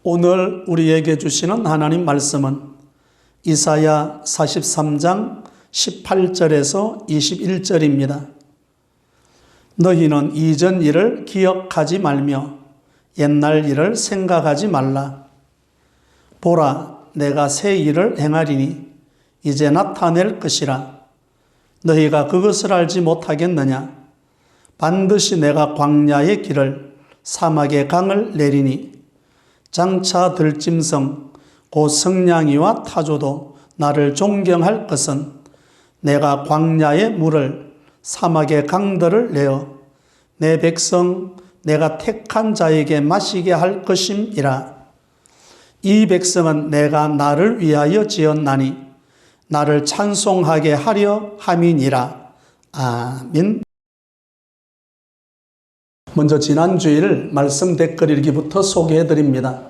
오늘 우리에게 주시는 하나님 말씀은 이사야 43장 18절에서 21절입니다. 너희는 이전 일을 기억하지 말며 옛날 일을 생각하지 말라. 보라, 내가 새 일을 행하리니 이제 나타낼 것이라. 너희가 그것을 알지 못하겠느냐? 반드시 내가 광야의 길을 사막의 강을 내리니 장차 들짐승 곧 성냥이와 타조도 나를 존경할 것은 내가 광야의 물을 사막의 강들을 내어 내 백성 내가 택한 자에게 마시게 할 것임이라. 이 백성은 내가 나를 위하여 지었나니 나를 찬송하게 하려 함이니라. 아멘. 먼저 지난주일 말씀 댓글 읽기부터 소개해 드립니다.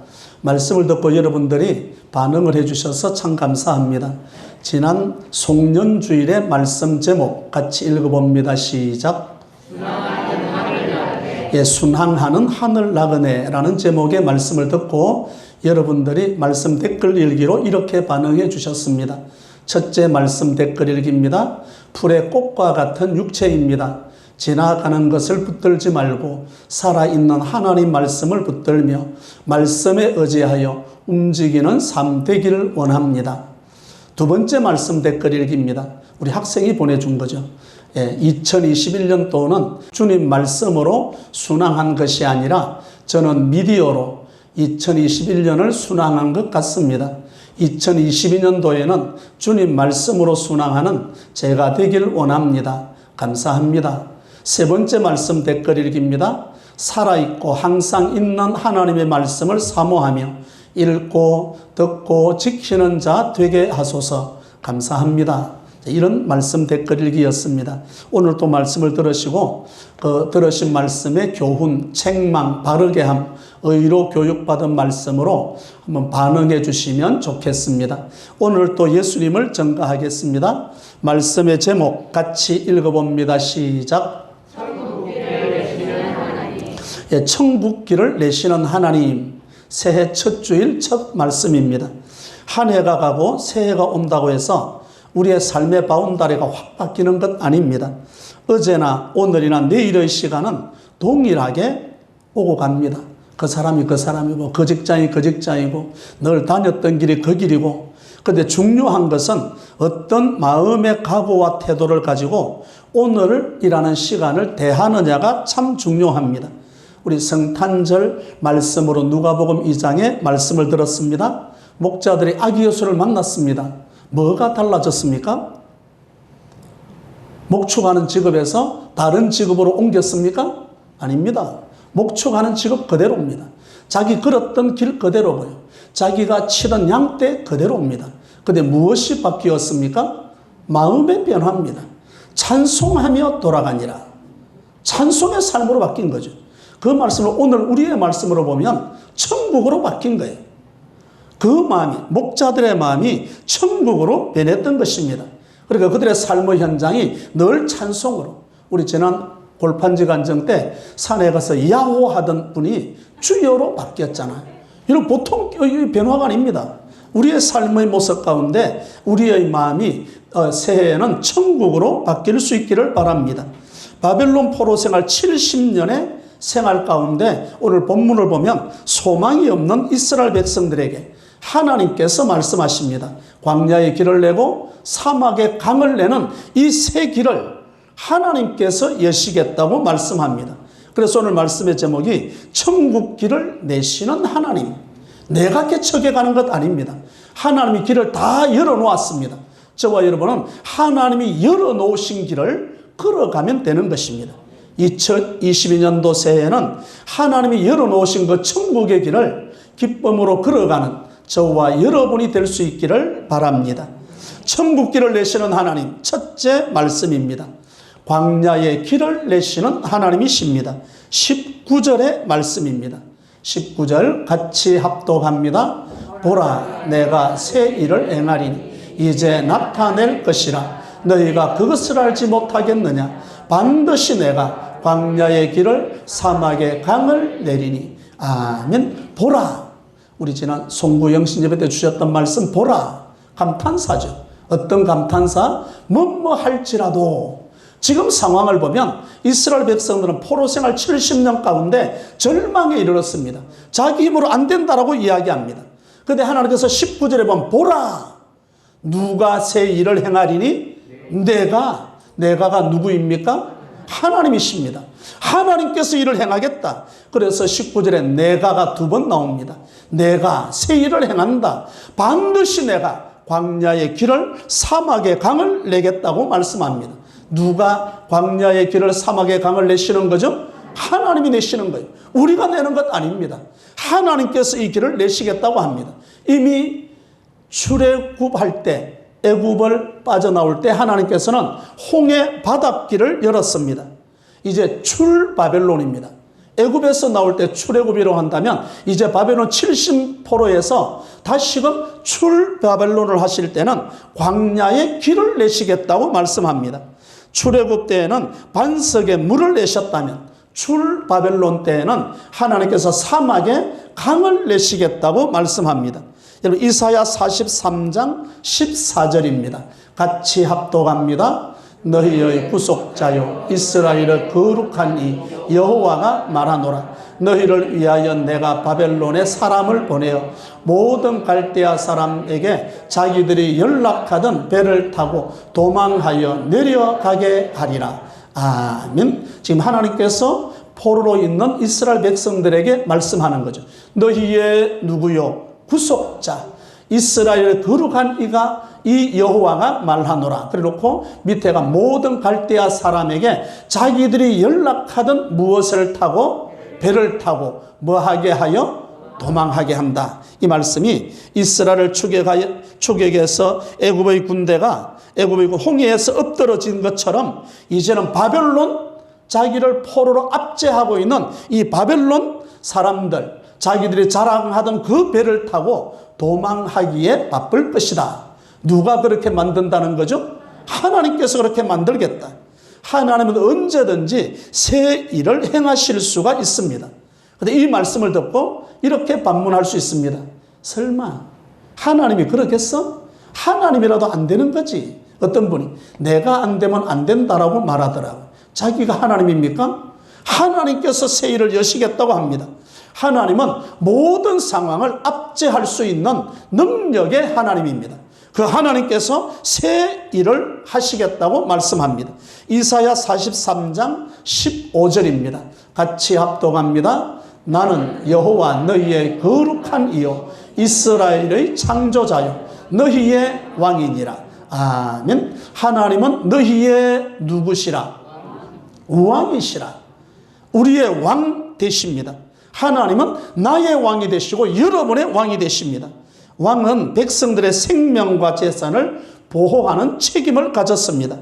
말씀을 듣고 여러분들이 반응을 해 주셔서 참 감사합니다. 지난 송년주일의 말씀 제목 같이 읽어봅니다. 시작. 순항하는 하늘 나그네라는 제목의 말씀을 듣고 여러분들이 말씀 댓글 읽기로 이렇게 반응해 주셨습니다. 첫째 말씀 댓글 읽기입니다. 풀의 꽃과 같은 육체입니다. 지나가는 것을 붙들지 말고 살아있는 하나님 말씀을 붙들며 말씀에 의지하여 움직이는 삶 되기를 원합니다. 두 번째 말씀 댓글 읽기입니다. 우리 학생이 보내준 거죠. 2021년도는 주님 말씀으로 순항한 것이 아니라 저는 미디어로 2021년을 순항한 것 같습니다. 2022년도에는 주님 말씀으로 순항하는 제가 되기를 원합니다. 감사합니다. 세 번째 말씀 댓글 읽기입니다. 살아있고 항상 있는 하나님의 말씀을 사모하며 읽고 듣고 지키는 자 되게 하소서. 감사합니다. 이런 말씀 댓글 읽기였습니다. 오늘 또 말씀을 들으시고 그 들으신 말씀의 교훈, 책망, 바르게함, 의로 교육받은 말씀으로 한번 반응해 주시면 좋겠습니다. 오늘 또 예수님을 전가하겠습니다. 말씀의 제목 같이 읽어봅니다. 시작. 천국길을 내시는 하나님. 새해 첫 주일 첫 말씀입니다. 한 해가 가고 새해가 온다고 해서 우리의 삶의 바운다리가 확 바뀌는 것 아닙니다. 어제나 오늘이나 내일의 시간은 동일하게 오고 갑니다. 그 사람이 그 사람이고 그 직장이 그 직장이고 늘 다녔던 길이 그 길이고, 그런데 중요한 것은 어떤 마음의 각오와 태도를 가지고 오늘이라는 시간을 대하느냐가 참 중요합니다. 우리 성탄절 말씀으로 누가복음 2장의 말씀을 들었습니다. 목자들이 아기 예수를 만났습니다. 뭐가 달라졌습니까? 목축하는 직업에서 다른 직업으로 옮겼습니까? 아닙니다. 목축하는 직업 그대로입니다. 자기 걸었던 길 그대로고요. 자기가 치던 양떼 그대로입니다. 그런데 무엇이 바뀌었습니까? 마음의 변화입니다. 찬송하며 돌아가니라. 찬송의 삶으로 바뀐 거죠. 그 말씀을 오늘 우리의 말씀으로 보면 천국으로 바뀐 거예요. 그 마음이, 목자들의 마음이 천국으로 변했던 것입니다. 그러니까 그들의 삶의 현장이 늘 찬송으로, 우리 지난 골판지 간정 때 산에 가서 야호하던 분이 주여로 바뀌었잖아요. 이런 보통 변화가 아닙니다. 우리의 삶의 모습 가운데 우리의 마음이 새해에는 천국으로 바뀔 수 있기를 바랍니다. 바벨론 포로 생활 70년의 생활 가운데 오늘 본문을 보면 소망이 없는 이스라엘 백성들에게 하나님께서 말씀하십니다. 광야의 길을 내고 사막의 강을 내는 이 새 길을 하나님께서 여시겠다고 말씀합니다. 그래서 오늘 말씀의 제목이 천국 길을 내시는 하나님. 내가 개척해 가는 것 아닙니다. 하나님이 길을 다 열어놓았습니다. 저와 여러분은 하나님이 열어놓으신 길을 걸어가면 되는 것입니다. 2022년도 새해에는 하나님이 열어놓으신 그 천국의 길을 기쁨으로 걸어가는 저와 여러분이 될 수 있기를 바랍니다. 천국 길을 내시는 하나님, 첫째 말씀입니다. 광야의 길을 내시는 하나님이십니다. 19절의 말씀입니다. 19절 같이 합독합니다. 보라, 내가 새 일을 행하리니 이제 나타낼 것이라. 너희가 그것을 알지 못하겠느냐? 반드시 내가 광야의 길을 사막의 강을 내리니. 아멘. 보라. 우리 지난 송구영신 예배 때 주셨던 말씀 보라. 감탄사죠. 어떤 감탄사? 뭐뭐 할지라도. 지금 상황을 보면 이스라엘 백성들은 포로 생활 70년 가운데 절망에 이르렀습니다. 자기 힘으로 안 된다라고 이야기합니다. 그런데 하나님께서 19절에 보면 보라. 누가 새 일을 행하리니? 내가가 누구입니까? 하나님이십니다. 하나님께서 일을 행하겠다. 그래서 19절에 내가가 2번 나옵니다. 내가 새 일을 행한다. 반드시 내가 광야의 길을 사막의 강을 내겠다고 말씀합니다. 누가 광야의 길을 사막의 강을 내시는 거죠? 하나님이 내시는 거예요. 우리가 내는 것 아닙니다. 하나님께서 이 길을 내시겠다고 합니다. 이미 출애굽할 때, 애굽을 빠져나올 때 하나님께서는 홍해 바닷길을 열었습니다. 이제 출바벨론입니다. 애굽에서 나올 때 출애굽이라고 한다면 이제 바벨론 70포로에서 다시금 출바벨론을 하실 때는 광야의 길을 내시겠다고 말씀합니다. 출애굽 때에는 반석에 물을 내셨다면 출바벨론 때에는 하나님께서 사막에 강을 내시겠다고 말씀합니다. 여러분 이사야 43장 14절입니다. 같이 합독합니다. 너희의 구속자요 이스라엘의 거룩한 이 여호와가 말하노라. 너희를 위하여 내가 바벨론에 사람을 보내어 모든 갈대아 사람에게 자기들이 연락하던 배를 타고 도망하여 내려가게 하리라. 아멘. 지금 하나님께서 포로로 있는 이스라엘 백성들에게 말씀하는 거죠. 너희의 누구요? 구속자 이스라엘의 거룩한 이가 이 여호와가 말하노라. 그래놓고 밑에가 모든 갈대아 사람에게 자기들이 연락하던 무엇을 타고 배를 타고 뭐하게 하여 도망하게 한다. 이 말씀이 이스라엘을 추격해서 애굽의 군대가 애굽의 홍해에서 엎드러진 것처럼 이제는 바벨론 자기를 포로로 압제하고 있는 이 바벨론 사람들 자기들이 자랑하던 그 배를 타고 도망하기에 바쁠 것이다. 누가 그렇게 만든다는 거죠? 하나님께서 그렇게 만들겠다. 하나님은 언제든지 새 일을 행하실 수가 있습니다. 그런데 이 말씀을 듣고 이렇게 반문할 수 있습니다. 설마 하나님이 그러겠어? 하나님이라도 안 되는 거지. 어떤 분이 내가 안 되면 안 된다라고 말하더라고요. 자기가 하나님입니까? 하나님께서 새 일을 여시겠다고 합니다. 하나님은 모든 상황을 압제할 수 있는 능력의 하나님입니다. 그 하나님께서 새 일을 하시겠다고 말씀합니다. 이사야 43장 15절입니다. 같이 합독합니다. 나는 여호와 너희의 거룩한 이요 이스라엘의 창조자요 너희의 왕이니라. 아멘. 하나님은 너희의 누구시라? 왕이시라. 우리의 왕 되십니다. 하나님은 나의 왕이 되시고 여러분의 왕이 되십니다. 왕은 백성들의 생명과 재산을 보호하는 책임을 가졌습니다.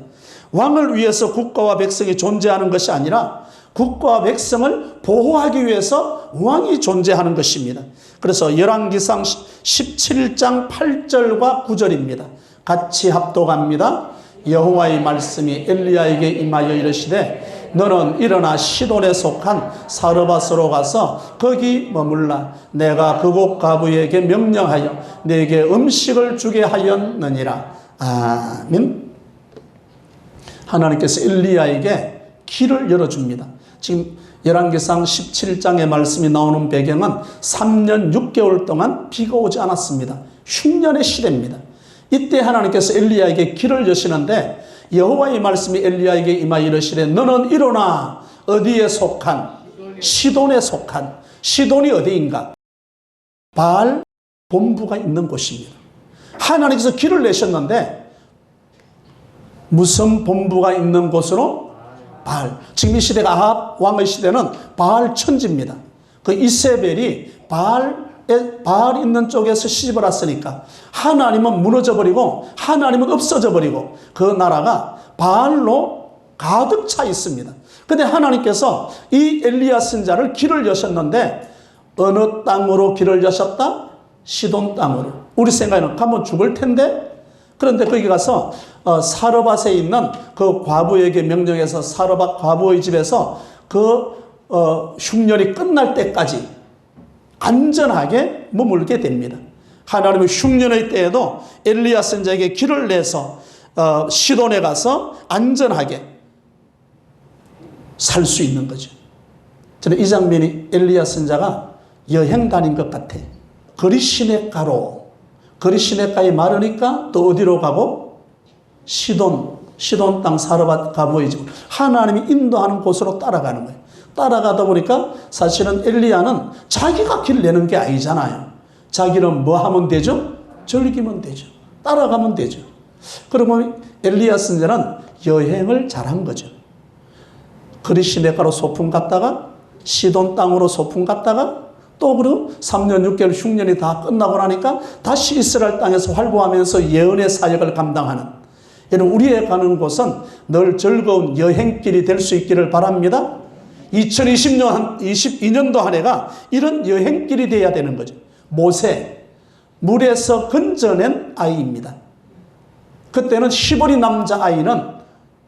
왕을 위해서 국가와 백성이 존재하는 것이 아니라 국가와 백성을 보호하기 위해서 왕이 존재하는 것입니다. 그래서 열왕기상 17장 8절과 9절입니다. 같이 합독합니다. 여호와의 말씀이 엘리야에게 임하여 이르시되 너는 일어나 시돈에 속한 사르밧으로 가서 거기 머물라. 내가 그곳 과부에게 명령하여 네게 음식을 주게 하였느니라. 아멘. 하나님께서 엘리야에게 길을 열어줍니다. 지금 열왕기상 17장의 말씀이 나오는 배경은 3년 6개월 동안 비가 오지 않았습니다. 흉년의 시대입니다. 이때 하나님께서 엘리야에게 길을 여시는데 여호와의 말씀이 엘리야에게 임하여 이르시되 너는 일어나 어디에 속한 시돈에 속한 시돈이 어디인가? 바알 본부가 있는 곳입니다. 하나님께서 길을 내셨는데 무슨 본부가 있는 곳으로? 바알. 지금 이 시대가 아합 왕의 시대는 바알 천지입니다. 그 이세벨이 바알 있는 쪽에서 시집을 왔으니까 하나님은 무너져 버리고 하나님은 없어져 버리고 그 나라가 바알로 가득 차 있습니다. 그런데 하나님께서 이 엘리야 선자를 길을 여셨는데 어느 땅으로 길을 여셨다? 시돈 땅으로. 우리 생각에는 가면 죽을 텐데 그런데 거기 가서 사르밧에 있는 그 과부에게 명령해서 사르밧 과부의 집에서 그 흉년이 끝날 때까지 안전하게 머물게 됩니다. 하나님의 흉년의 때에도 엘리야 선지자에게 길을 내서 시돈에 가서 안전하게 살 수 있는 거죠. 저는 이 장면이 엘리야 선지자가 여행 다닌 것 같아. 거리 시냇가로, 거리 시냇가에 마르니까 또 어디로 가고? 시돈 땅 사르밧 보이죠. 하나님이 인도하는 곳으로 따라가는 거예요. 따라가다 보니까 사실은 엘리야는 자기가 길 내는 게 아니잖아요. 자기는 뭐 하면 되죠? 즐기면 되죠. 따라가면 되죠. 그러면 엘리야 선지자는 여행을 잘한 거죠. 거리 시냇가로 소풍 갔다가 시돈 땅으로 소풍 갔다가 또 그리고 3년 6개월 흉년이 다 끝나고 나니까 다시 이스라엘 땅에서 활보하면서 예언의 사역을 감당하는, 이런 우리의 가는 곳은 늘 즐거운 여행길이 될 수 있기를 바랍니다. 2022년도 한 해가 이런 여행길이 되어야 되는 거죠. 모세, 물에서 건져낸 아이입니다. 그때는 히브리 남자아이는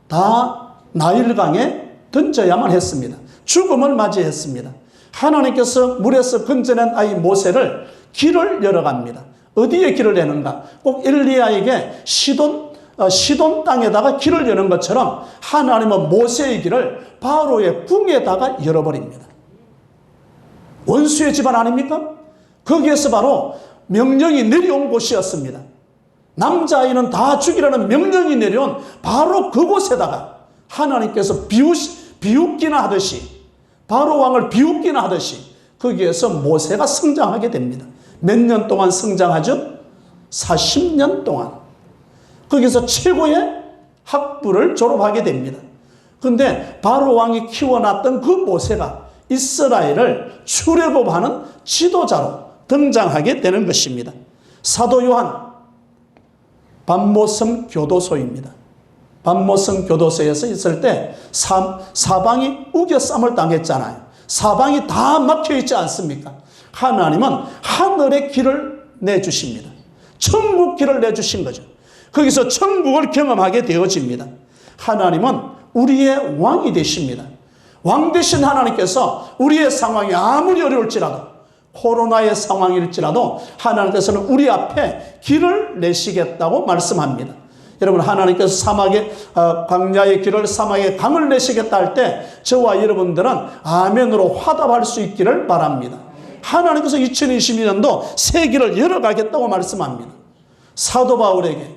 다 나일강에 던져야만 했습니다. 죽음을 맞이했습니다. 하나님께서 물에서 건져낸 아이 모세를 길을 열어갑니다. 어디에 길을 내는가? 꼭 엘리야에게 시돈 땅에다가 길을 여는 것처럼 하나님은 모세의 길을 바로의 궁에다가 열어버립니다. 원수의 집안 아닙니까? 거기에서 바로 명령이 내려온 곳이었습니다. 남자아이는 다 죽이라는 명령이 내려온 바로 그곳에다가 하나님께서 비웃기나 하듯이, 바로 왕을 비웃기나 하듯이 거기에서 모세가 성장하게 됩니다. 몇 년 동안 성장하죠? 40년 동안. 거기서 최고의 학부를 졸업하게 됩니다. 그런데 바로 왕이 키워놨던 그 모세가 이스라엘을 출애굽하는 지도자로 등장하게 되는 것입니다. 사도 요한 반모성 교도소입니다. 반모성 교도소에서 있을 때 사방이 우겨쌈을 당했잖아요. 사방이 다 막혀있지 않습니까? 하나님은 하늘의 길을 내주십니다. 천국 길을 내주신 거죠. 거기서 천국을 경험하게 되어집니다. 하나님은 우리의 왕이 되십니다. 왕 되신 하나님께서 우리의 상황이 아무리 어려울지라도, 코로나의 상황일지라도 하나님께서는 우리 앞에 길을 내시겠다고 말씀합니다. 여러분, 하나님께서 광야의 길을, 사막의 강을 내시겠다 할 때 저와 여러분들은 아멘으로 화답할 수 있기를 바랍니다. 하나님께서 2022년도 새 길을 열어가겠다고 말씀합니다. 사도 바울에게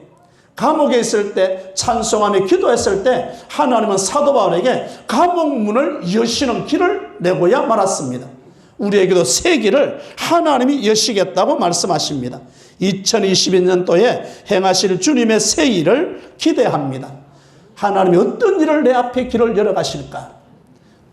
감옥에 있을 때 찬송하며 기도했을 때 하나님은 사도 바울에게 감옥 문을 여시는 길을 내고야 말았습니다. 우리에게도 새 길을 하나님이 여시겠다고 말씀하십니다. 2022년도에 행하실 주님의 새 일을 기대합니다. 하나님이 어떤 일을 내 앞에 길을 열어가실까?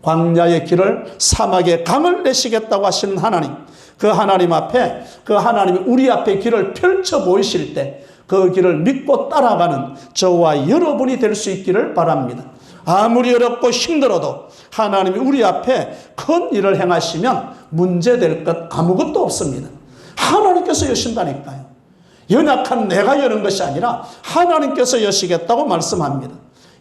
광야의 길을, 사막의 강을 내시겠다고 하시는 하나님, 그 하나님 앞에, 그 하나님이 우리 앞에 길을 펼쳐 보이실 때 그 길을 믿고 따라가는 저와 여러분이 될 수 있기를 바랍니다. 아무리 어렵고 힘들어도 하나님이 우리 앞에 큰 일을 행하시면 문제될 것 아무것도 없습니다. 하나님께서 여신다니까요. 연약한 내가 여는 것이 아니라 하나님께서 여시겠다고 말씀합니다.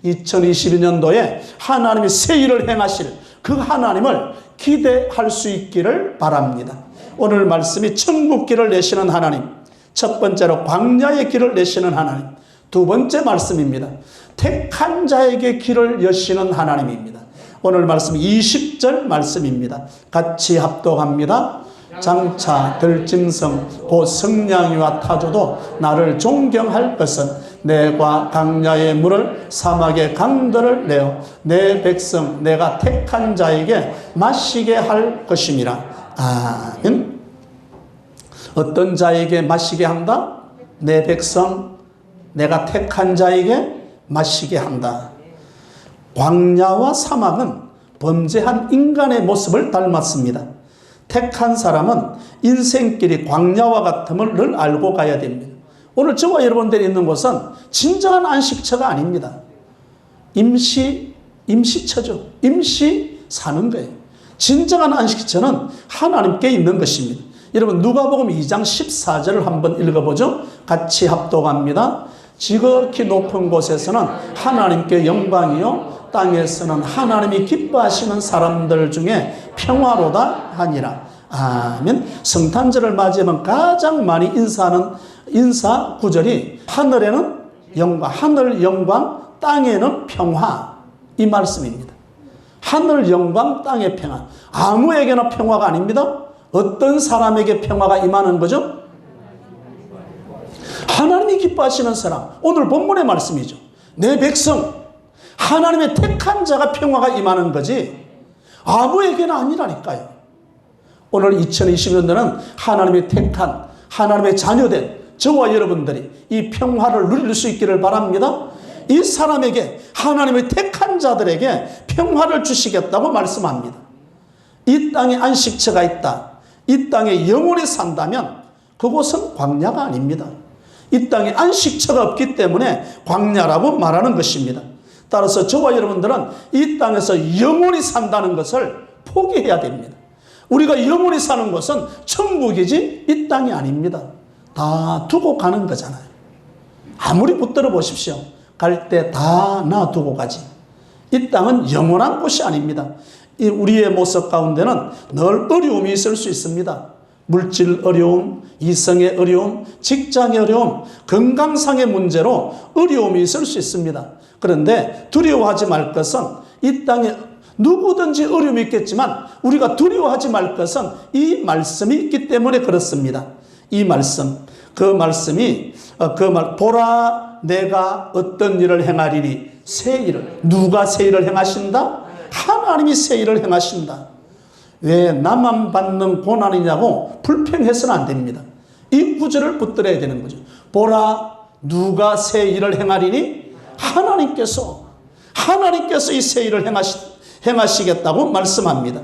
2022년도에 하나님이 새 일을 행하실 그 하나님을 기대할 수 있기를 바랍니다. 오늘 말씀이 천국 길을 내시는 하나님, 첫 번째로 광야의 길을 내시는 하나님, 두 번째 말씀입니다. 택한 자에게 길을 여시는 하나님입니다. 오늘 말씀 20절 말씀입니다. 같이 합독합니다. 장차 들짐승 곧 성냥이와 타조도 나를 존경할 것은 내가 광야의 물을, 사막의 강들을 내어 내 백성 내가 택한 자에게 마시게 할 것임이라. 아멘. 어떤 자에게 마시게 한다? 내 백성 내가 택한 자에게 마시게 한다. 광야와 사막은 범죄한 인간의 모습을 닮았습니다. 택한 사람은 인생길이 광야와 같음을 늘 알고 가야 됩니다. 오늘 저와 여러분들이 있는 곳은 진정한 안식처가 아닙니다. 임시처죠. 임시 사는 거예요. 진정한 안식처는 하나님께 있는 것입니다. 여러분, 누가복음 2장 14절을 한번 읽어보죠. 같이 합독합니다. 지극히 높은 곳에서는 하나님께 영광이요 땅에서는 하나님이 기뻐하시는 사람들 중에 평화로다 하니라. 아멘. 성탄절을 맞이하면 가장 많이 인사하는 인사 구절이 하늘에는 영광, 하늘 영광, 땅에는 평화, 이 말씀입니다. 하늘 영광, 땅의 평화. 아무에게나 평화가 아닙니다. 어떤 사람에게 평화가 임하는 거죠? 하나님이 기뻐하시는 사람. 오늘 본문의 말씀이죠. 내 백성, 하나님의 택한 자가 평화가 임하는 거지 아무에게나 아니라니까요. 오늘 2020년도는 하나님의 택한, 하나님의 자녀된 저와 여러분들이 이 평화를 누릴 수 있기를 바랍니다. 이 사람에게, 하나님의 택한 자들에게 평화를 주시겠다고 말씀합니다. 이 땅에 안식처가 있다, 이 땅에 영원히 산다면 그곳은 광야가 아닙니다. 이 땅에 안식처가 없기 때문에 광야라고 말하는 것입니다. 따라서 저와 여러분들은 이 땅에서 영원히 산다는 것을 포기해야 됩니다. 우리가 영원히 사는 곳은 천국이지 이 땅이 아닙니다. 다 두고 가는 거잖아요. 아무리 붙들어 보십시오. 갈 때 다 놔두고 가지. 이 땅은 영원한 곳이 아닙니다. 우리의 모습 가운데는 늘 어려움이 있을 수 있습니다. 물질 어려움, 이성의 어려움, 직장의 어려움, 건강상의 문제로 어려움이 있을 수 있습니다. 그런데 두려워하지 말 것은 이 땅에 누구든지 어려움이 있겠지만 우리가 두려워하지 말 것은 이 말씀이 있기 때문에 그렇습니다. 이 말씀, 그 말씀이 보라 내가 어떤 일을 행하리니 새 일을. 누가 새 일을 행하신다? 하나님이 새 일을 행하신다. 왜 나만 받는 고난이냐고 불평해서는 안 됩니다. 이 구절을 붙들어야 되는 거죠. 보라 누가 새 일을 행하리니 하나님께서 이 새 일을 행하시겠다고 말씀합니다.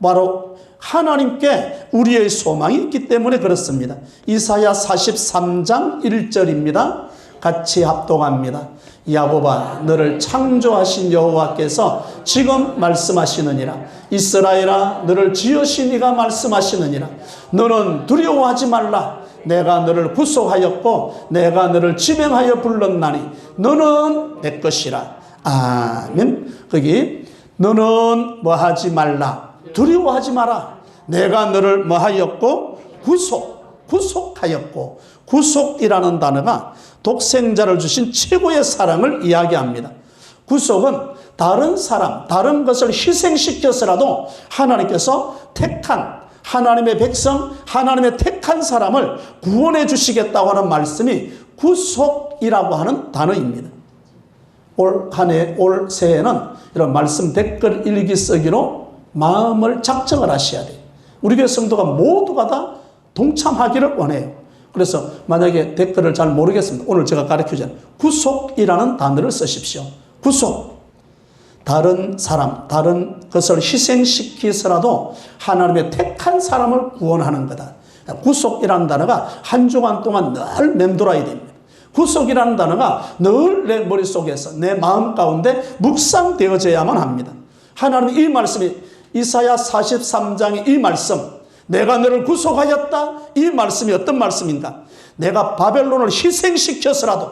바로 하나님께 우리의 소망이 있기 때문에 그렇습니다. 이사야 43장 1절입니다. 같이 합독합니다. 야곱아 너를 창조하신 여호와께서 지금 말씀하시느니라. 이스라엘아 너를 지으신 이가 말씀하시느니라. 너는 두려워하지 말라. 내가 너를 구속하였고 내가 너를 지명하여 불렀나니 너는 내 것이라. 아멘. 거기 너는 뭐하지 말라. 두려워하지 마라. 내가 너를 뭐하였고 구속하였고. 구속이라는 단어가 독생자를 주신 최고의 사랑을 이야기합니다. 구속은 다른 사람, 다른 것을 희생시켜서라도 하나님께서 택한 하나님의 백성, 하나님의 택한 사람을 구원해 주시겠다고 하는 말씀이 구속이라고 하는 단어입니다. 올 새해는 이런 말씀 댓글 일기 쓰기로 마음을 작정을 하셔야 돼요. 우리 교회 성도가 모두가 다 동참하기를 원해요. 그래서 만약에 댓글을 잘 모르겠습니다. 오늘 제가 가르치잖아요. 구속이라는 단어를 쓰십시오. 구속. 다른 사람, 다른 것을 희생시키서라도 하나님의 택한 사람을 구원하는 거다. 구속이라는 단어가 한 주간 동안 늘 맴돌아야 됩니다. 구속이라는 단어가 늘 내 머릿속에서, 내 마음 가운데 묵상되어져야만 합니다. 하나님의 이 말씀이 이사야 43장의 이 말씀, 내가 너를 구속하였다. 이 말씀이 어떤 말씀인가? 내가 바벨론을 희생시켜서라도,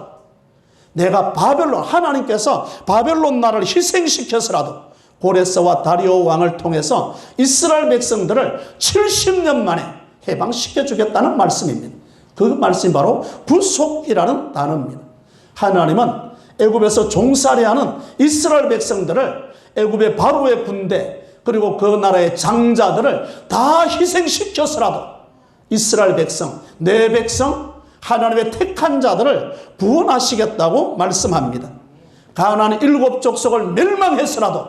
내가 하나님께서 바벨론 나라를 희생시켜서라도 고레스와 다리오 왕을 통해서 이스라엘 백성들을 70년 만에 해방시켜 주겠다는 말씀입니다. 그 말씀이 바로 구속이라는 단어입니다. 하나님은 애굽에서 종살이하는 이스라엘 백성들을 애굽의 바로의 군대 그리고 그 나라의 장자들을 다 희생시켜서라도 이스라엘 백성, 내 백성, 하나님의 택한 자들을 구원하시겠다고 말씀합니다. 가나안 7 족속을 멸망해서라도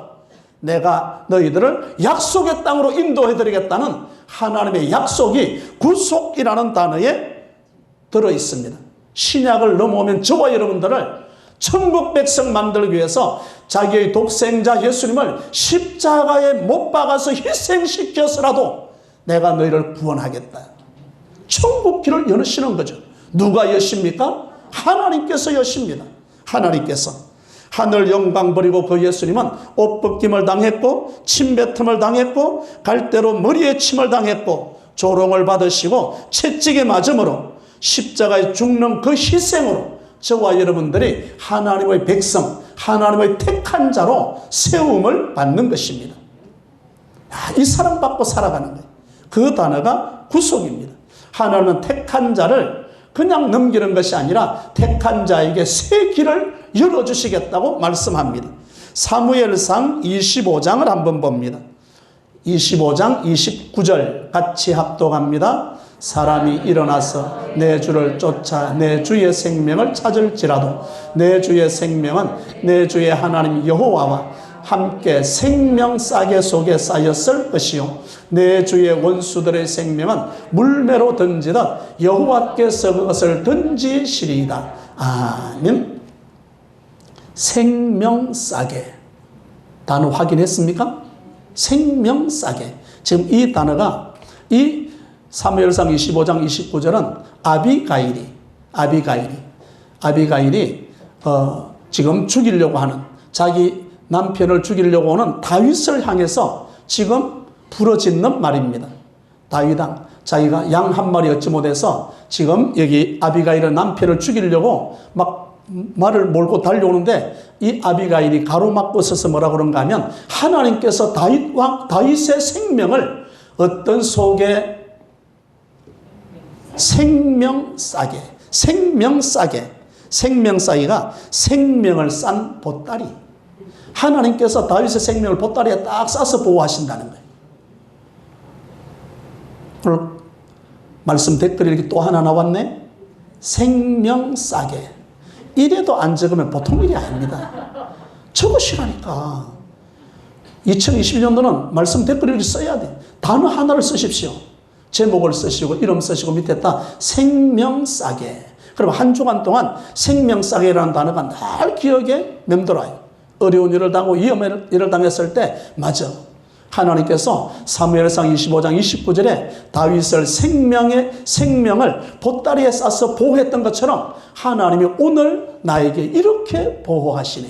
내가 너희들을 약속의 땅으로 인도해드리겠다는 하나님의 약속이 구속이라는 단어에 들어있습니다. 신약을 넘어오면 저와 여러분들을 천국 백성 만들기 위해서 자기의 독생자 예수님을 십자가에 못 박아서 희생시켜서라도 내가 너희를 구원하겠다. 천국 길을 여시는 거죠. 누가 여십니까? 하나님께서 여십니다. 하나님께서. 하늘 영광 버리고 그 예수님은 옷 벗김을 당했고 침뱉음을 당했고 갈대로 머리에 침을 당했고 조롱을 받으시고 채찍에 맞음으로 십자가에 죽는 그 희생으로 저와 여러분들이 하나님의 백성, 하나님의 택한 자로 세움을 받는 것입니다. 이 사랑 받고 살아가는 거예요. 그 단어가 구속입니다. 하나님은 택한 자를 그냥 넘기는 것이 아니라 택한 자에게 새 길을 열어주시겠다고 말씀합니다. 사무엘상 25장을 한번 봅니다. 25장 29절 같이 합독합니다. 사람이 일어나서 내 주를 쫓아 내 주의 생명을 찾을지라도 내 주의 생명은 내 주의 하나님 여호와와 함께 생명 싸개 속에 쌓였을 것이요 내 주의 원수들의 생명은 물매로 던지듯 여호와께서 그것을 던지시리이다. 아멘. 생명 싸개 단어 확인했습니까? 생명 싸개. 지금 이 단어가 이 사무엘상 25장 29절은 아비가일이 지금 죽이려고 하는 자기 남편을 죽이려고 하는 다윗을 향해서 지금 부러짓는 말입니다. 다윗왕 자기가 양 한 마리 얻지 못해서 지금 여기 아비가일은 남편을 죽이려고 막 말을 몰고 달려오는데 이 아비가일이 가로막고 서서 뭐라 그런가 하면 하나님께서 다윗의 생명을 어떤 속에 생명싸개가 생명을 싼 보따리. 하나님께서 다윗의 생명을 보따리에 딱 싸서 보호하신다는 거예요. 오늘 말씀 댓글에 이렇게 또 하나 나왔네. 생명싸개. 이래도 안 적으면 보통 일이 아닙니다. 적으시라니까. 2021년도는 말씀 댓글을 이렇게 써야 돼. 단어 하나를 쓰십시오. 제목을 쓰시고 이름 쓰시고 밑에다 생명싸개. 그럼 한 주간 동안 생명싸개라는 단어가 늘 기억에 맴돌아요. 어려운 일을 당하고 위험한 일을 당했을 때 맞아. 하나님께서 사무엘상 25장 29절에 다윗을 생명을 보따리에 싸서 보호했던 것처럼 하나님이 오늘 나에게 이렇게 보호하시네.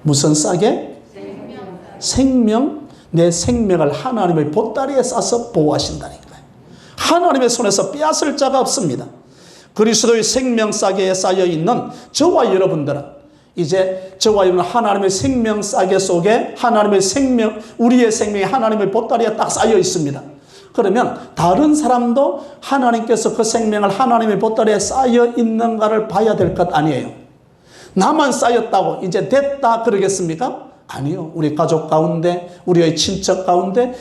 무슨 싸개? 내 생명을 하나님의 보따리에 싸서 보호하신다니까요. 하나님의 손에서 빼앗을 자가 없습니다. 그리스도의 생명 싸개에 쌓여 있는 저와 여러분들은 이제 저와 여러분 하나님의 생명 싸개 속에 우리의 생명이 하나님의 보따리에 딱 쌓여 있습니다. 그러면 다른 사람도 하나님께서 그 생명을 하나님의 보따리에 쌓여 있는가를 봐야 될 것 아니에요. 나만 쌓였다고 이제 됐다 그러겠습니까? 아니요. 우리 가족 가운데, 우리의 친척 가운데,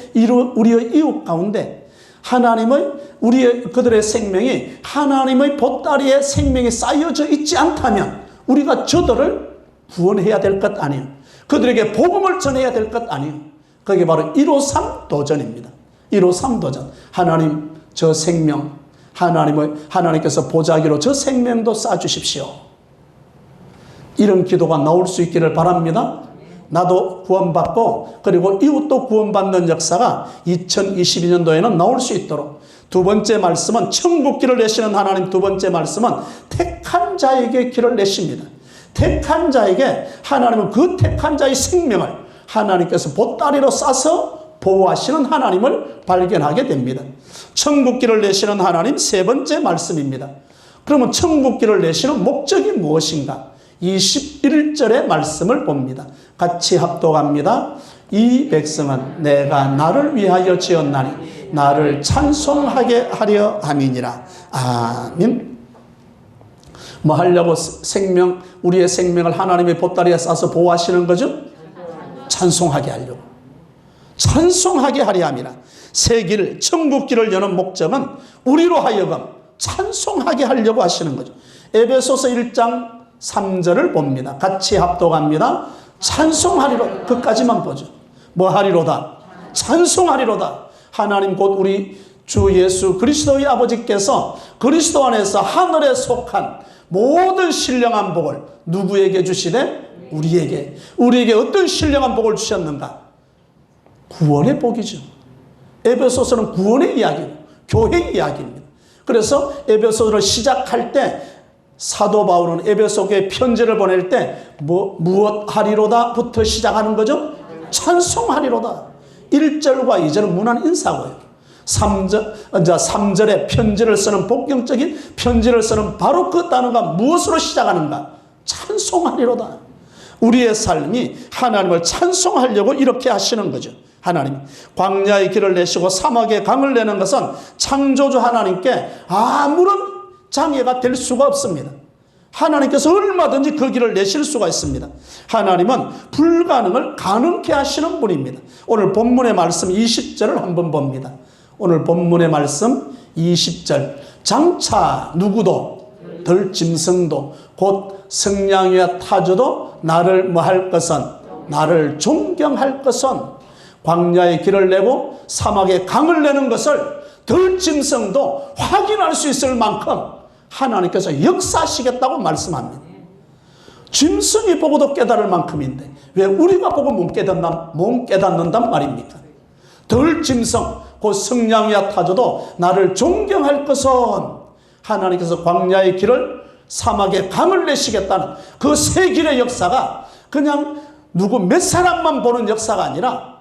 우리의 이웃 가운데 그들의 생명이 하나님의 보따리에 생명이 쌓여져 있지 않다면 우리가 저들을 구원해야 될 것 아니에요. 그들에게 복음을 전해야 될 것 아니에요. 그게 바로 153 도전입니다. 153 도전. 하나님, 저 생명, 하나님께서 보자기로 저 생명도 쌓아주십시오. 이런 기도가 나올 수 있기를 바랍니다. 나도 구원받고 그리고 이웃도 구원받는 역사가 2022년도에는 나올 수 있도록. 두 번째 말씀은 천국 길을 내시는 하나님. 두 번째 말씀은 택한 자에게 길을 내십니다. 택한 자에게 하나님은 그 택한 자의 생명을 하나님께서 보따리로 싸서 보호하시는 하나님을 발견하게 됩니다. 천국 길을 내시는 하나님 세 번째 말씀입니다. 그러면 천국 길을 내시는 목적이 무엇인가? 21절의 말씀을 봅니다. 같이 합독합니다. 이 백성은 내가 나를 위하여 지었나니 나를 찬송하게 하려 함이니라. 아멘. 뭐 하려고 우리의 생명을 하나님의 보따리에 싸서 보호하시는 거죠? 찬송하게 하려고. 찬송하게 하려 함이라. 새 길, 천국 길을 여는 목적은 우리로 하여금 찬송하게 하려고 하시는 거죠. 에베소서 1장 3절을 봅니다. 같이 합독합니다. 찬송하리로. 그까지만 보죠. 뭐 하리로다? 찬송하리로다. 하나님 곧 우리 주 예수 그리스도의 아버지께서 그리스도 안에서 하늘에 속한 모든 신령한 복을 누구에게 주시되? 우리에게 어떤 신령한 복을 주셨는가? 구원의 복이죠. 에베소서는 구원의 이야기고 교회의 이야기입니다. 그래서 에베소서를 시작할 때 사도 바울은 에베소교에 편지를 보낼 때 무엇 하리로다부터 시작하는 거죠? 찬송하리로다. 1절과 2절은 무난 인사고요. 3절에 편지를 쓰는 복경적인 편지를 쓰는 바로 그 단어가 무엇으로 시작하는가? 찬송하리로다. 우리의 삶이 하나님을 찬송하려고 이렇게 하시는 거죠. 하나님, 광야의 길을 내시고 사막의 강을 내는 것은 창조주 하나님께 아무런 장애가 될 수가 없습니다. 하나님께서 얼마든지 그 길을 내실 수가 있습니다. 하나님은 불가능을 가능케 하시는 분입니다. 오늘 본문의 말씀 20절을 한번 봅니다. 오늘 본문의 말씀 20절. 장차 누구도 덜 짐승도 곧 성냥이와 타조도 나를 뭐할 것은, 나를 존경할 것은, 광야의 길을 내고 사막의 강을 내는 것을 덜 짐승도 확인할 수 있을 만큼 하나님께서 역사하시겠다고 말씀합니다. 짐승이 보고도 깨달을 만큼인데 왜 우리가 보고 못 깨닫는단 말입니까? 덜 짐승 곧 성냥이와 타조도 나를 존경할 것은, 하나님께서 광야의 길을 사막의 강을 내시겠다는 그 세 길의 역사가 그냥 누구 몇 사람만 보는 역사가 아니라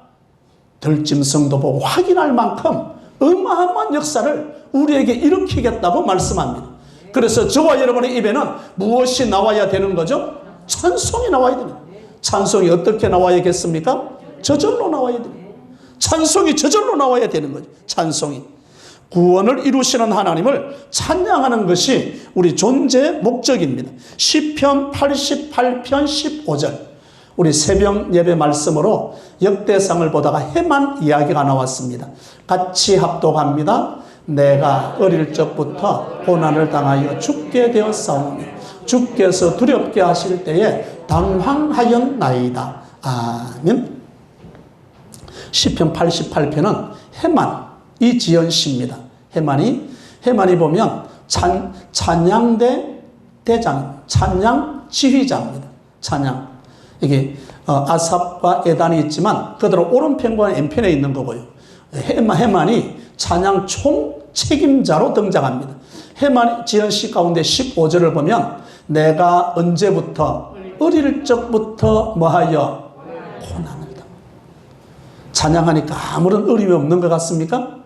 들짐승도 보고 확인할 만큼 어마어마한 역사를 우리에게 일으키겠다고 말씀합니다. 그래서 저와 여러분의 입에는 무엇이 나와야 되는 거죠? 찬송이 나와야 됩니다. 찬송이 어떻게 나와야겠습니까? 저절로 나와야 됩니다. 찬송이 저절로 나와야 되는 거죠. 찬송이. 구원을 이루시는 하나님을 찬양하는 것이 우리 존재의 목적입니다. 시편 88편 15절. 우리 새벽 예배 말씀으로 역대상을 보다가 해만 이야기가 나왔습니다. 같이 합독합니다. 내가 어릴 적부터 고난을 당하여 죽게 되었사오니 주께서 두렵게 하실 때에 당황하였나이다. 아멘. 시편 88편은 해만이 지은 시입니다. 해만이 보면 찬양대 대장, 찬양 지휘자입니다. 찬양. 이게 아삽과 에단이 있지만 그대로 오른편과 왼편에 있는 거고요. 해만이 찬양 총 책임자로 등장합니다. 해만이 지은 시 가운데 15절을 보면 내가 언제부터 어릴 적부터 뭐하여 고난을 당하고. 찬양하니까 아무런 어려움이 없는 것 같습니까?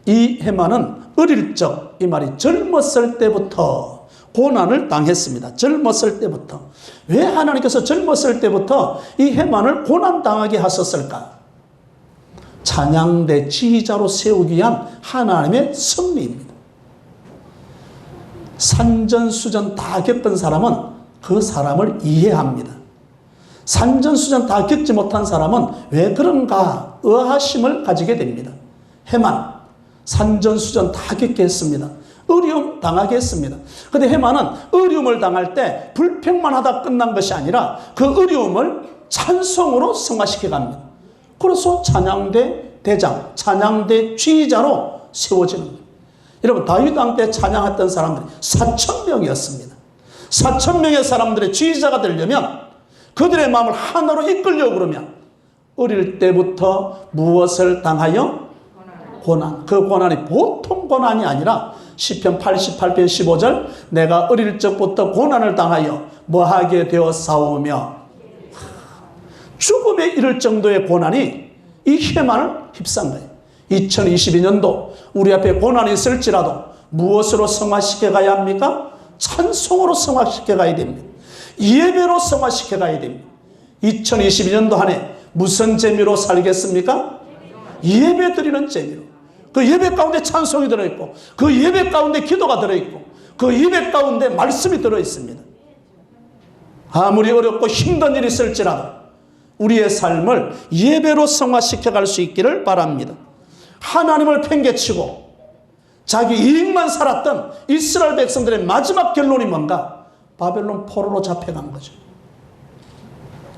이 해만은 어릴 적, 이 말이 젊었을 때부터 고난을 당했습니다. 젊었을 때부터. 왜 하나님께서 젊었을 때부터 이 해만을 고난당하게 하셨을까? 찬양대 지휘자로 세우기 위한 하나님의 섭리입니다. 산전수전 다 겪은 사람은 그 사람을 이해합니다. 산전수전 다 겪지 못한 사람은 왜 그런가 의아심을 가지게 됩니다. 해만 산전수전 다 겪게 했습니다. 어려움 당하게 했습니다. 그런데 해만은 어려움을 당할 때 불평만 하다 끝난 것이 아니라 그 어려움을 찬송으로 승화시켜 갑니다. 그래서 찬양대 대장, 찬양대 지휘자로 세워지는 거예요. 여러분, 다윗 왕 때 찬양했던 사람들이 4,000명이었습니다. 4,000명의 사람들의 지휘자가 되려면, 그들의 마음을 하나로 이끌려고 그러면 어릴 때부터 무엇을 당하여? 고난. 그 고난이 보통 고난이 아니라 시편 88편 15절 내가 어릴 적부터 고난을 당하여 뭐하게 되었사오며, 죽음에 이를 정도의 고난이 이 해만을 휩싼 거예요. 2022년도 우리 앞에 고난이 있을지라도 무엇으로 성화시켜 가야 합니까? 찬송으로 성화시켜 가야 됩니다. 예배로 성화시켜 가야 됩니다. 2022년도 한 해 무슨 재미로 살겠습니까? 예배 드리는 재미로. 그 예배 가운데 찬송이 들어있고, 그 예배 가운데 기도가 들어있고, 그 예배 가운데 말씀이 들어있습니다. 아무리 어렵고 힘든 일이 있을지라도 우리의 삶을 예배로 성화시켜 갈 수 있기를 바랍니다. 하나님을 팽개치고 자기 이익만 살았던 이스라엘 백성들의 마지막 결론이 뭔가? 바벨론 포로로 잡혀간 거죠.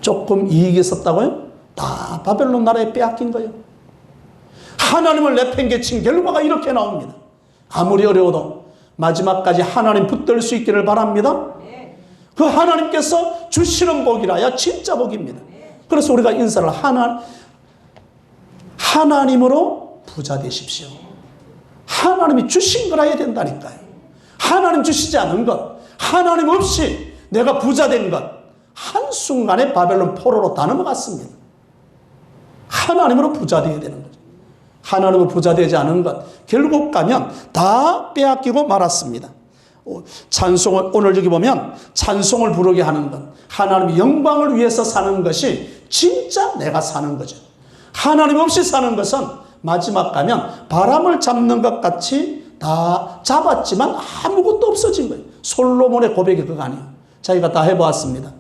조금 이익이 있었다고요? 다 바벨론 나라에 빼앗긴 거예요. 하나님을 내팽개친 결과가 이렇게 나옵니다. 아무리 어려워도 마지막까지 하나님 붙들 수 있기를 바랍니다. 그 하나님께서 주시는 복이라야 진짜 복입니다. 그래서 우리가 인사를 하나님으로 부자 되십시오. 하나님이 주신 걸 해야 된다니까요. 하나님 주시지 않은 것, 하나님 없이 내가 부자 된 것, 한순간에 바벨론 포로로 다 넘어갔습니다. 하나님으로 부자 되어야 되는 거죠. 하나님으로 부자 되지 않은 것, 결국 가면 다 빼앗기고 말았습니다. 찬송을, 오늘 여기 보면 찬송을 부르게 하는 것, 하나님의 영광을 위해서 사는 것이 진짜 내가 사는 거죠. 하나님 없이 사는 것은 마지막 가면 바람을 잡는 것 같이 다 잡았지만 아무것도 없어진 거예요. 솔로몬의 고백이 그거 아니에요. 자기가 다 해보았습니다.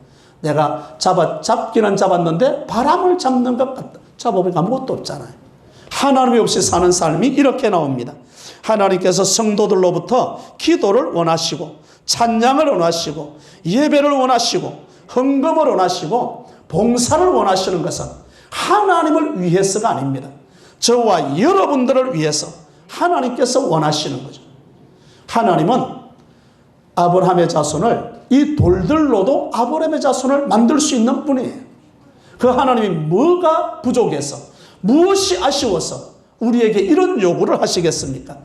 내가 잡기는 잡았는데 바람을 잡는 것 같다. 잡아보니까 아무것도 없잖아요. 하나님 없이 사는 삶이 이렇게 나옵니다. 하나님께서 성도들로부터 기도를 원하시고 찬양을 원하시고 예배를 원하시고 헌금을 원하시고 봉사를 원하시는 것은 하나님을 위해서가 아닙니다. 저와 여러분들을 위해서 하나님께서 원하시는 거죠. 하나님은 아브라함의 자손을 이 돌들로도 아브라함의 자손을 만들 수 있는 분이에요. 그 하나님이 뭐가 부족해서 무엇이 아쉬워서 우리에게 이런 요구를 하시겠습니까?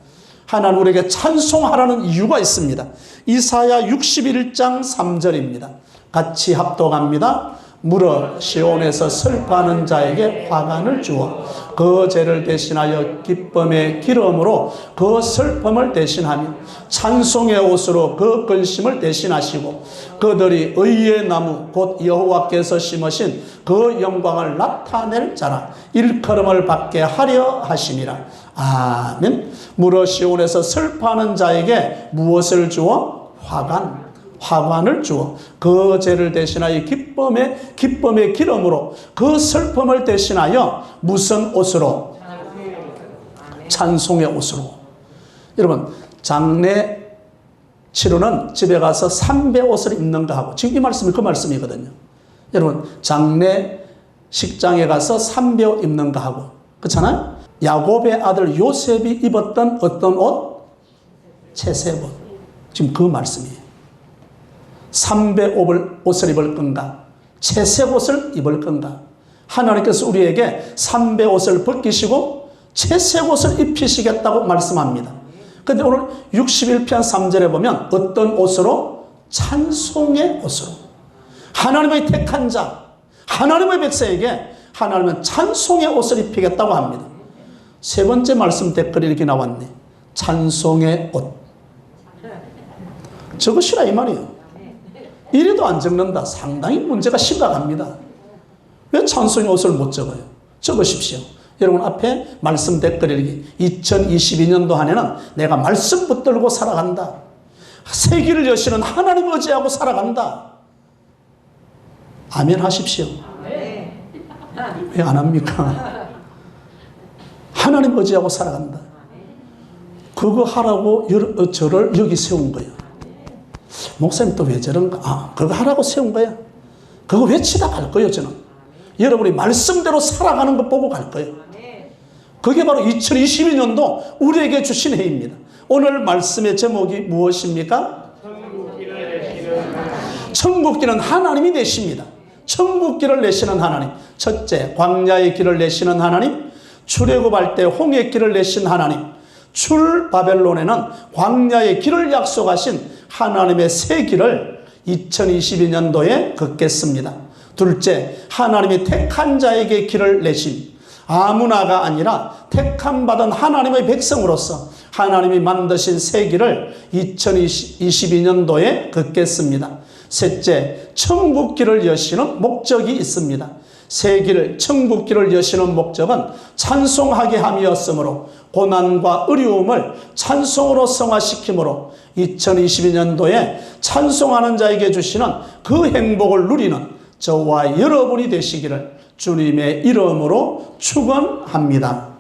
하나님 우리에게 찬송하라는 이유가 있습니다. 이사야 61장 3절입니다. 같이 합독합니다. 물어 시온에서 슬퍼하는 자에게 화관을 주어 그 죄를 대신하여 기쁨의 기름으로 그 슬픔을 대신하며 찬송의 옷으로 그 근심을 대신하시고 그들이 의의 나무 곧 여호와께서 심으신 그 영광을 나타낼 자라 일컬음을 받게 하려 하심이라. 아멘. 물어 시온에서 슬퍼하는 자에게 무엇을 주어? 화관을 주어 그 죄를 대신하여 기쁨의 기름으로 그 슬픔을 대신하여 무슨 옷으로? 찬송의 옷으로. 여러분 장례 치료는 집에 가서 삼배 옷을 입는가 하고 지금 이 말씀이 그 말씀이거든요. 여러분 장례 식장에 가서 삼배 옷 입는가 하고 그렇잖아요. 야곱의 아들 요셉이 입었던 어떤 옷? 채색 옷. 지금 그 말씀이에요. 삼배 옷을 입을 건가? 채색 옷을 입을 건가? 하나님께서 우리에게 삼배 옷을 벗기시고 채색 옷을 입히시겠다고 말씀합니다. 그런데 오늘 61편 3절에 보면 어떤 옷으로? 찬송의 옷으로. 하나님의 택한 자, 하나님의 백성에게 하나님은 찬송의 옷을 입히겠다고 합니다. 세 번째 말씀 댓글이 이렇게 나왔네. 찬송의 옷. 적으시라 이 말이에요. 이래도 안 적는다. 상당히 문제가 심각합니다. 왜 찬송의 옷을 못 적어요? 적으십시오. 여러분 앞에 말씀 댓글이 이렇게 2022년도 한 해는 내가 말씀 붙들고 살아간다. 세기를 여시는 하나님 의지하고 살아간다. 아멘 하십시오. 왜 안 합니까? 하나님 의지하고 살아간다. 그거 하라고 저를 여기 세운 거예요. 목사님 또 왜 저런가? 아, 그거 하라고 세운 거야. 그거 외치다 갈 거예요, 저는. 여러분이 말씀대로 살아가는 것 보고 갈 거예요. 그게 바로 2022년도 우리에게 주신 해입니다. 오늘 말씀의 제목이 무엇입니까? 천국길은 하나님이 내십니다. 천국길을 내시는 하나님. 첫째, 광야의 길을 내시는 하나님. 출애굽할 때 홍해 길을 내신 하나님. 출 바벨론에는 광야의 길을 약속하신 하나님의 새 길을 2022년도에 걷겠습니다. 둘째, 하나님이 택한 자에게 길을 내신 아무나가 아니라 택함받은 하나님의 백성으로서 하나님이 만드신 새 길을 2022년도에 걷겠습니다. 셋째, 천국 길을 여시는 목적이 있습니다. 새 길, 천국 길을 여시는 목적은 찬송하게 함이었으므로 고난과 어려움을 찬송으로 성화시키므로 2022년도에 찬송하는 자에게 주시는 그 행복을 누리는 저와 여러분이 되시기를 주님의 이름으로 축원합니다.